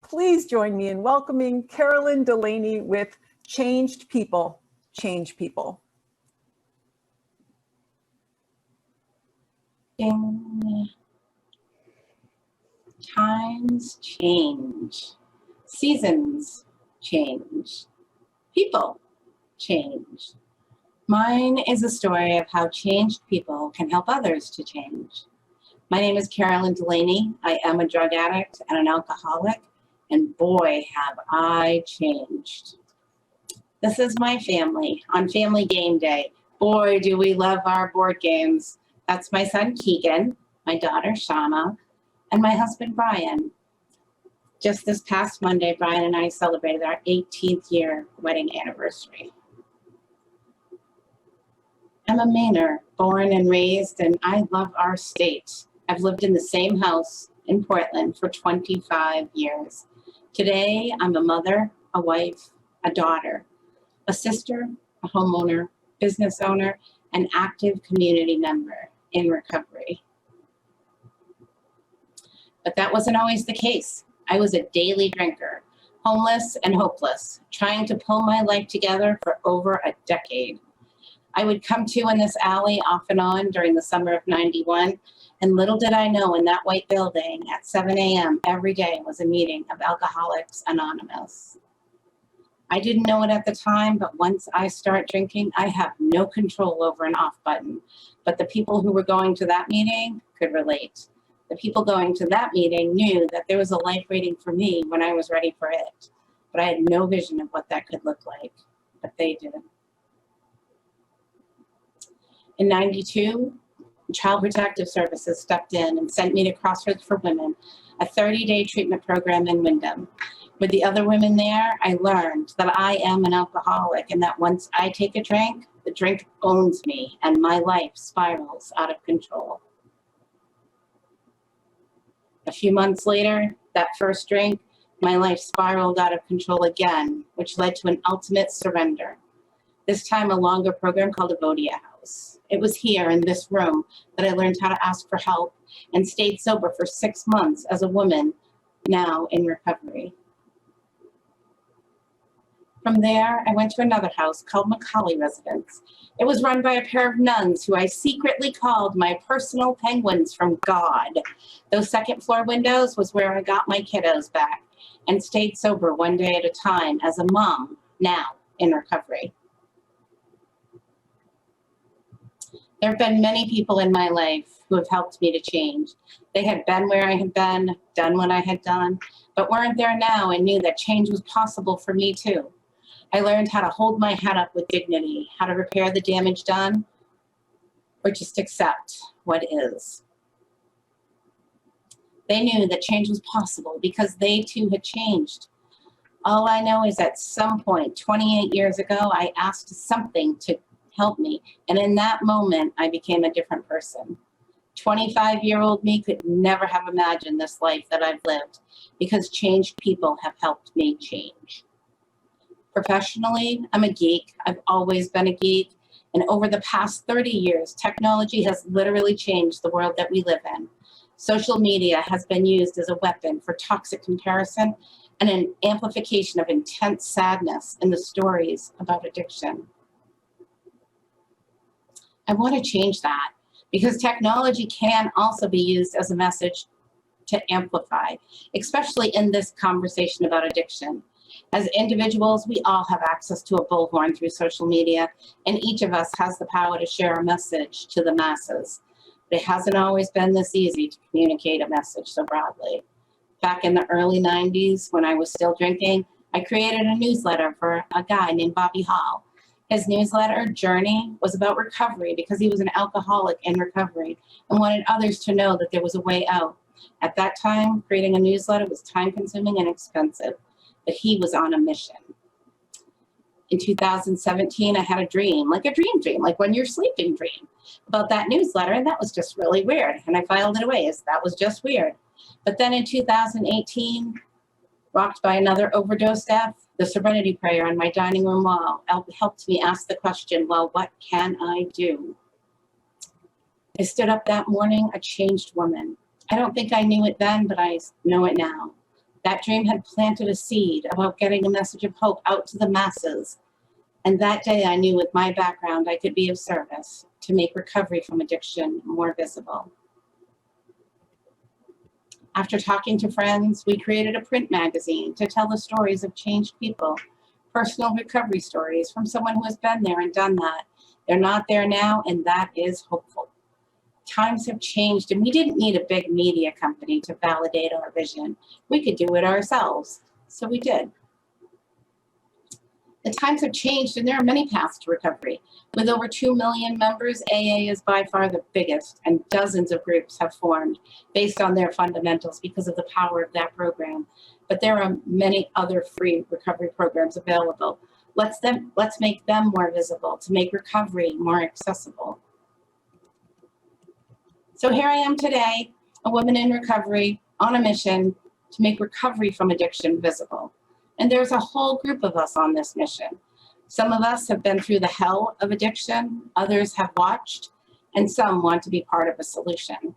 Please join me in welcoming Carolyn Delaney with Changed People, Change People. Times change, seasons change, people change. Mine is a story of how changed people can help others to change. My name is Carolyn Delaney. I am a drug addict and an alcoholic, and boy, have I changed. This is my family on family game day. Boy, do we love our board games. That's my son, Keegan, my daughter, Shauna, and my husband, Brian. Just this past Monday, Brian and I celebrated our 18th year wedding anniversary. I'm a Mainer, born and raised, and I love our state. I've lived in the same house in Portland for 25 years. Today, I'm a mother, a wife, a daughter, a sister, a homeowner, business owner, and active community member in recovery. But that wasn't always the case. I was a daily drinker, homeless and hopeless, trying to pull my life together for over a decade. I would come to in this alley off and on during the summer of '91, and little did I know in that white building at 7 a.m. every day was a meeting of Alcoholics Anonymous. I didn't know it at the time, but once I start drinking, I have no control over an off button. But the people who were going to that meeting could relate. The people going to that meeting knew that there was a life waiting for me when I was ready for it. But I had no vision of what that could look like, but they did. In '92, Child Protective Services stepped in and sent me to Crossroads for Women, a 30-day treatment program in Wyndham. With the other women there, I learned that I am an alcoholic and that once I take a drink, the drink owns me and my life spirals out of control. A few months later, that first drink, my life spiraled out of control again, which led to an ultimate surrender. This time a longer program called a Vodia House. It was here in this room that I learned how to ask for help and stayed sober for 6 months as a woman now in recovery. From there, I went to another house called Macaulay Residents. It was run by a pair of nuns who I secretly called my personal penguins from God. Those second floor windows was where I got my kiddos back and stayed sober one day at a time as a mom now in recovery. There have been many people in my life who have helped me to change. They had been where I had been, done what I had done, but weren't there now and knew that change was possible for me too. I learned how to hold my head up with dignity, how to repair the damage done, or just accept what is. They knew that change was possible because they too had changed. All I know is at some point, 28 years ago, I asked something to help me. And in that moment, I became a different person. 25-year-old me could never have imagined this life that I've lived because changed people have helped me change. Professionally, I'm a geek. I've always been a geek. And over the past 30 years, technology has literally changed the world that we live in. Social media has been used as a weapon for toxic comparison and an amplification of intense sadness in the stories about addiction. I want to change that because technology can also be used as a message to amplify, especially in this conversation about addiction. As individuals, we all have access to a bullhorn through social media, and each of us has the power to share a message to the masses. But it hasn't always been this easy to communicate a message so broadly. Back in the early 90s, when I was still drinking, I created a newsletter for a guy named Bobby Hall. His newsletter, Journey, was about recovery because he was an alcoholic in recovery and wanted others to know that there was a way out. At that time, creating a newsletter was time-consuming and expensive, but he was on a mission. In 2017, I had a dream, like when you're sleeping dream, about that newsletter, and that was just really weird. And I filed it away as that was just weird. But then in 2018, rocked by another overdose death, the Serenity Prayer on my dining room wall helped me ask the question, well, what can I do? I stood up that morning a changed woman. I don't think I knew it then, but I know it now. That dream had planted a seed about getting a message of hope out to the masses. And that day I knew with my background I could be of service to make recovery from addiction more visible. After talking to friends, we created a print magazine to tell the stories of changed people, personal recovery stories from someone who has been there and done that. They're not there now, and that is hopeful. Times have changed, and we didn't need a big media company to validate our vision. We could do it ourselves, so we did. The times have changed, and there are many paths to recovery. With over 2 million members, AA is by far the biggest, and dozens of groups have formed based on their fundamentals because of the power of that program. But there are many other free recovery programs available. Let's make them more visible to make recovery more accessible. So here I am today, a woman in recovery on a mission to make recovery from addiction visible. And there's a whole group of us on this mission. Some of us have been through the hell of addiction, others have watched, and some want to be part of a solution.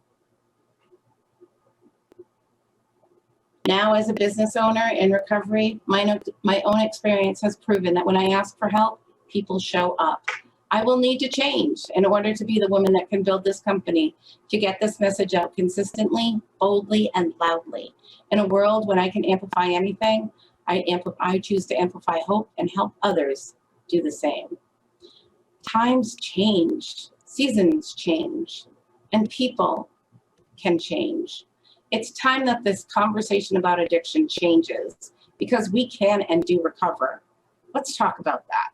Now, as a business owner in recovery, my own experience has proven that when I ask for help, people show up. I will need to change in order to be the woman that can build this company, to get this message out consistently, boldly, and loudly. In a world when I can amplify anything, I choose to amplify hope and help others do the same. Times change, seasons change, and people can change. It's time that this conversation about addiction changes, because we can and do recover. Let's talk about that.